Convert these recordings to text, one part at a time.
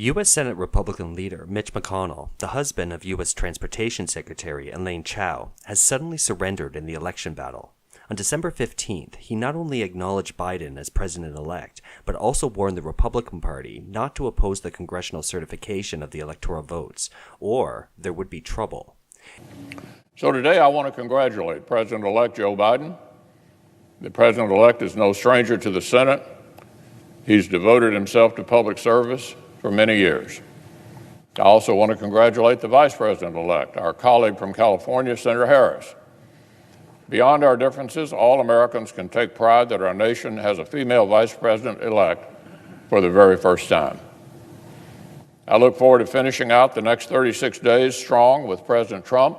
U.S. Senate Republican leader Mitch McConnell, the husband of U.S. Transportation Secretary Elaine Chao, has suddenly surrendered in the election battle. On December 15th, he not only acknowledged Biden as president-elect, but also warned the Republican Party not to oppose the congressional certification of the electoral votes, or there would be trouble. So today I want to congratulate President-elect Joe Biden. The President-elect is no stranger to the Senate. He's devoted himself to public service for many years. I also want to congratulate the Vice President-elect, our colleague from California, Senator Harris. Beyond our differences, all Americans can take pride that our nation has a female Vice President-elect for the very first time. I look forward to finishing out the next 36 days strong with President Trump.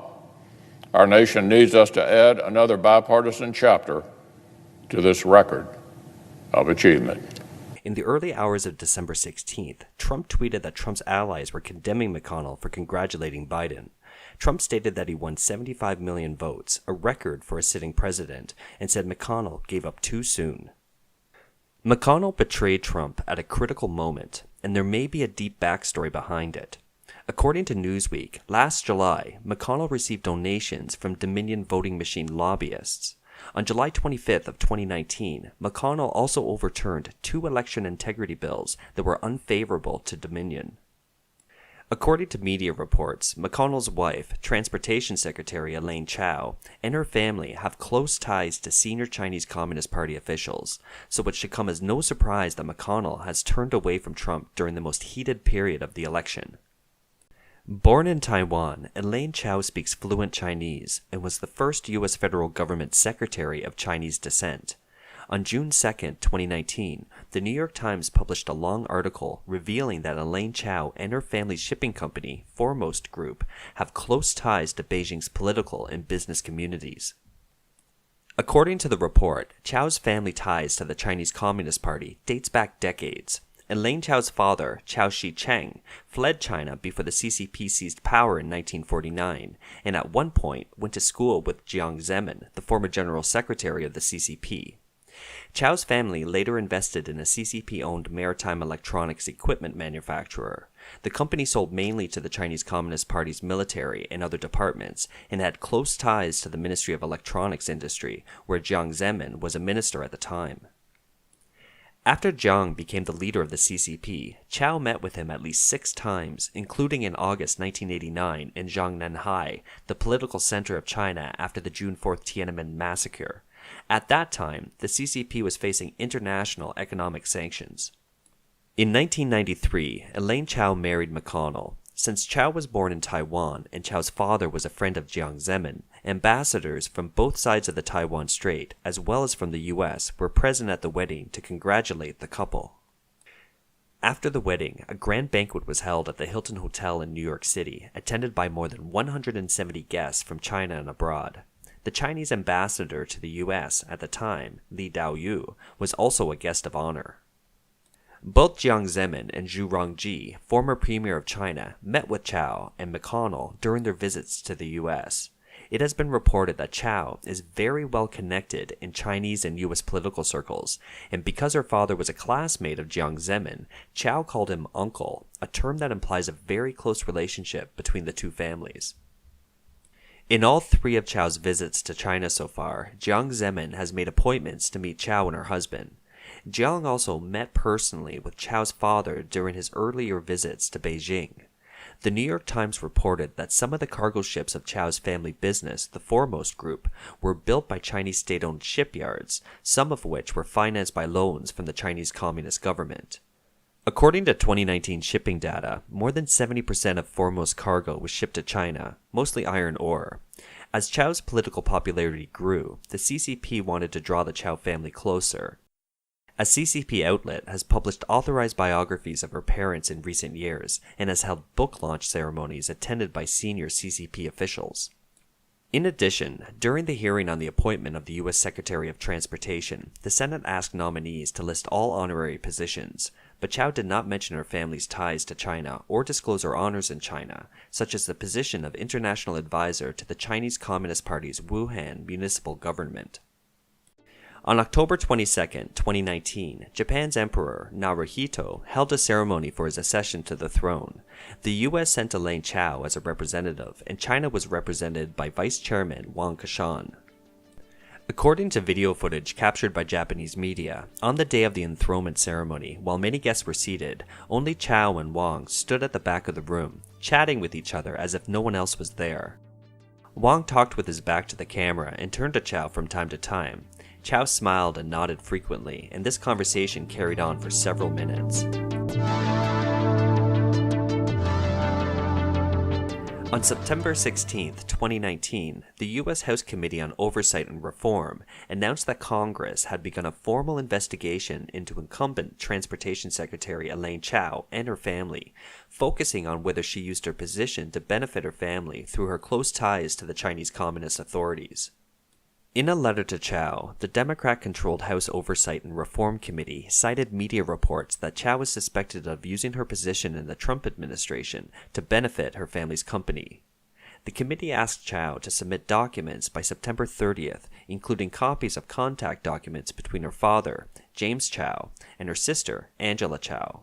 Our nation needs us to add another bipartisan chapter to this record of achievement. In the early hours of December 16th, Trump tweeted that Trump's allies were condemning McConnell for congratulating Biden. Trump stated that he won 75 million votes, a record for a sitting president, and said McConnell gave up too soon. McConnell betrayed Trump at a critical moment, and there may be a deep backstory behind it. According to Newsweek, last July, McConnell received donations from Dominion voting machine lobbyists. On July 25th of 2019, McConnell also overturned 2 election integrity bills that were unfavorable to Dominion. According to media reports, McConnell's wife, Transportation Secretary Elaine Chao, and her family have close ties to senior Chinese Communist Party officials, so it should come as no surprise that McConnell has turned away from Trump during the most heated period of the election. Born in Taiwan, Elaine Chao speaks fluent Chinese and was the first U.S. federal government secretary of Chinese descent. On June 2, 2019, the New York Times published a long article revealing that Elaine Chao and her family's shipping company, Foremost Group, have close ties to Beijing's political and business communities. According to the report, Chao's family ties to the Chinese Communist Party dates back decades. Elaine Chao's father, Chao Shi-cheng, fled China before the CCP seized power in 1949, and at one point went to school with Jiang Zemin, the former general secretary of the CCP. Chao's family later invested in a CCP-owned maritime electronics equipment manufacturer. The company sold mainly to the Chinese Communist Party's military and other departments, and had close ties to the Ministry of Electronics industry, where Jiang Zemin was a minister at the time. After Jiang became the leader of the CCP, Chao met with him at least 6 times, including in August 1989 in Zhongnanhai, the political center of China after the June 4th Tiananmen massacre. At that time, the CCP was facing international economic sanctions. In 1993, Elaine Chao married McConnell. Since Chao was born in Taiwan and Chao's father was a friend of Jiang Zemin, ambassadors from both sides of the Taiwan Strait, as well as from the U.S., were present at the wedding to congratulate the couple. After the wedding, a grand banquet was held at the Hilton Hotel in New York City, attended by more than 170 guests from China and abroad. The Chinese ambassador to the U.S. at the time, Li Daoyu, was also a guest of honor. Both Jiang Zemin and Zhu Rongji, former premier of China, met with Chao and McConnell during their visits to the U.S. It has been reported that Chao is very well connected in Chinese and U.S. political circles, and because her father was a classmate of Jiang Zemin, Chao called him uncle, a term that implies a very close relationship between the two families. In all 3 of Chao's visits to China so far, Jiang Zemin has made appointments to meet Chao and her husband. Jiang also met personally with Chao's father during his earlier visits to Beijing. The New York Times reported that some of the cargo ships of Chao's family business, the Foremost Group, were built by Chinese state-owned shipyards, some of which were financed by loans from the Chinese Communist government. According to 2019 shipping data, more than 70% of Foremost cargo was shipped to China, mostly iron ore. As Chao's political popularity grew, the CCP wanted to draw the Chao family closer. A CCP outlet has published authorized biographies of her parents in recent years and has held book launch ceremonies attended by senior CCP officials. In addition, during the hearing on the appointment of the U.S. Secretary of Transportation, the Senate asked nominees to list all honorary positions, but Chao did not mention her family's ties to China or disclose her honors in China, such as the position of international advisor to the Chinese Communist Party's Wuhan municipal government. On October 22, 2019, Japan's Emperor Naruhito held a ceremony for his accession to the throne. The U.S. sent Elaine Chao as a representative, and China was represented by Vice Chairman Wang Kashan. According to video footage captured by Japanese media, on the day of the enthronement ceremony, while many guests were seated, only Chao and Wang stood at the back of the room, chatting with each other as if no one else was there. Wang talked with his back to the camera and turned to Chao from time to time. Chao smiled and nodded frequently, and this conversation carried on for several minutes. On September 16, 2019, the U.S. House Committee on Oversight and Reform announced that Congress had begun a formal investigation into incumbent Transportation Secretary Elaine Chao and her family, focusing on whether she used her position to benefit her family through her close ties to the Chinese Communist authorities. In a letter to Chao, the Democrat-controlled House Oversight and Reform Committee cited media reports that Chao was suspected of using her position in the Trump administration to benefit her family's company. The committee asked Chao to submit documents by September 30th, including copies of contact documents between her father, James Chao, and her sister, Angela Chao.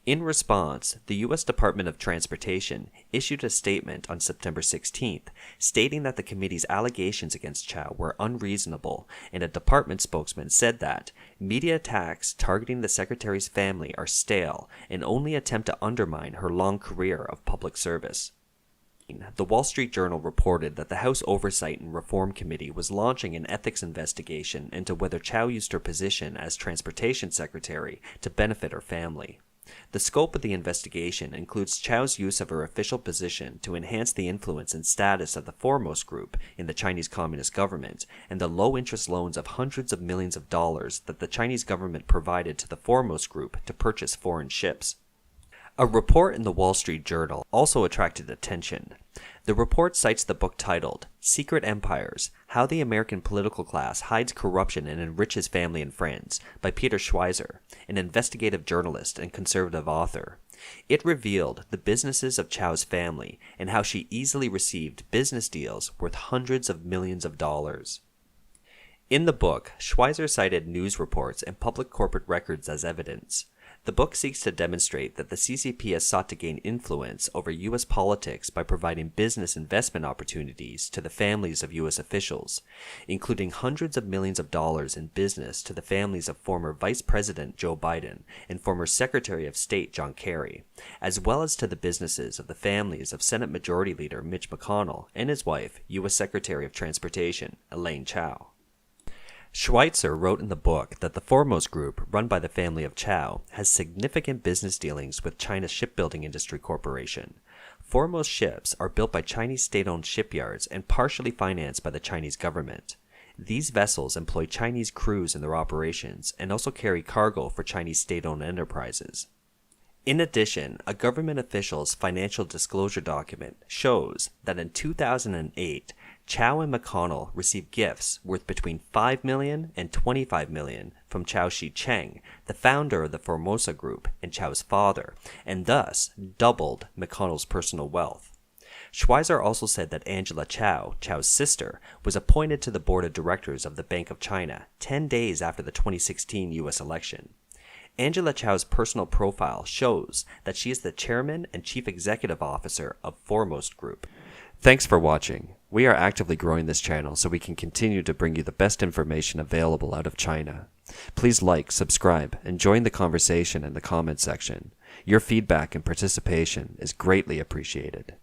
In response, the U.S. Department of Transportation issued a statement on September 16th, stating that the committee's allegations against Chao were unreasonable, and a department spokesman said that media attacks targeting the secretary's family are stale and only attempt to undermine her long career of public service. The Wall Street Journal reported that the House Oversight and Reform Committee was launching an ethics investigation into whether Chao used her position as Transportation Secretary to benefit her family. The scope of the investigation includes Chao's use of her official position to enhance the influence and status of the Foremost Group in the Chinese Communist government and the low-interest loans of hundreds of millions of dollars that the Chinese government provided to the Foremost Group to purchase foreign ships. A report in the Wall Street Journal also attracted attention. The report cites the book titled Secret Empires: How the American Political Class Hides Corruption and Enriches Family and Friends by Peter Schweizer, an investigative journalist and conservative author. It revealed the businesses of Chao's family and how she easily received business deals worth hundreds of millions of dollars. In the book, Schweizer cited news reports and public corporate records as evidence. The book seeks to demonstrate that the CCP has sought to gain influence over U.S. politics by providing business investment opportunities to the families of U.S. officials, including hundreds of millions of dollars in business to the families of former Vice President Joe Biden and former Secretary of State John Kerry, as well as to the businesses of the families of Senate Majority Leader Mitch McConnell and his wife, U.S. Secretary of Transportation Elaine Chao. Schweitzer wrote in the book that the Foremost Group, run by the family of Chao, has significant business dealings with China's Shipbuilding Industry Corporation. Foremost ships are built by Chinese state-owned shipyards and partially financed by the Chinese government. These vessels employ Chinese crews in their operations and also carry cargo for Chinese state-owned enterprises. In addition, a government official's financial disclosure document shows that in 2008, Chao and McConnell received gifts worth between $5 million and $25 million from Chao Shi-cheng, the founder of the Formosa Group and Chao's father, and thus doubled McConnell's personal wealth. Schweizer also said that Angela Chao, Chao's sister, was appointed to the board of directors of the Bank of China 10 days after the 2016 U.S. election. Angela Chao's personal profile shows that she is the chairman and chief executive officer of Foremost Group. Thanks for watching. We are actively growing this channel so we can continue to bring you the best information available out of China. Please like, subscribe, and join the conversation in the comment section. Your feedback and participation is greatly appreciated.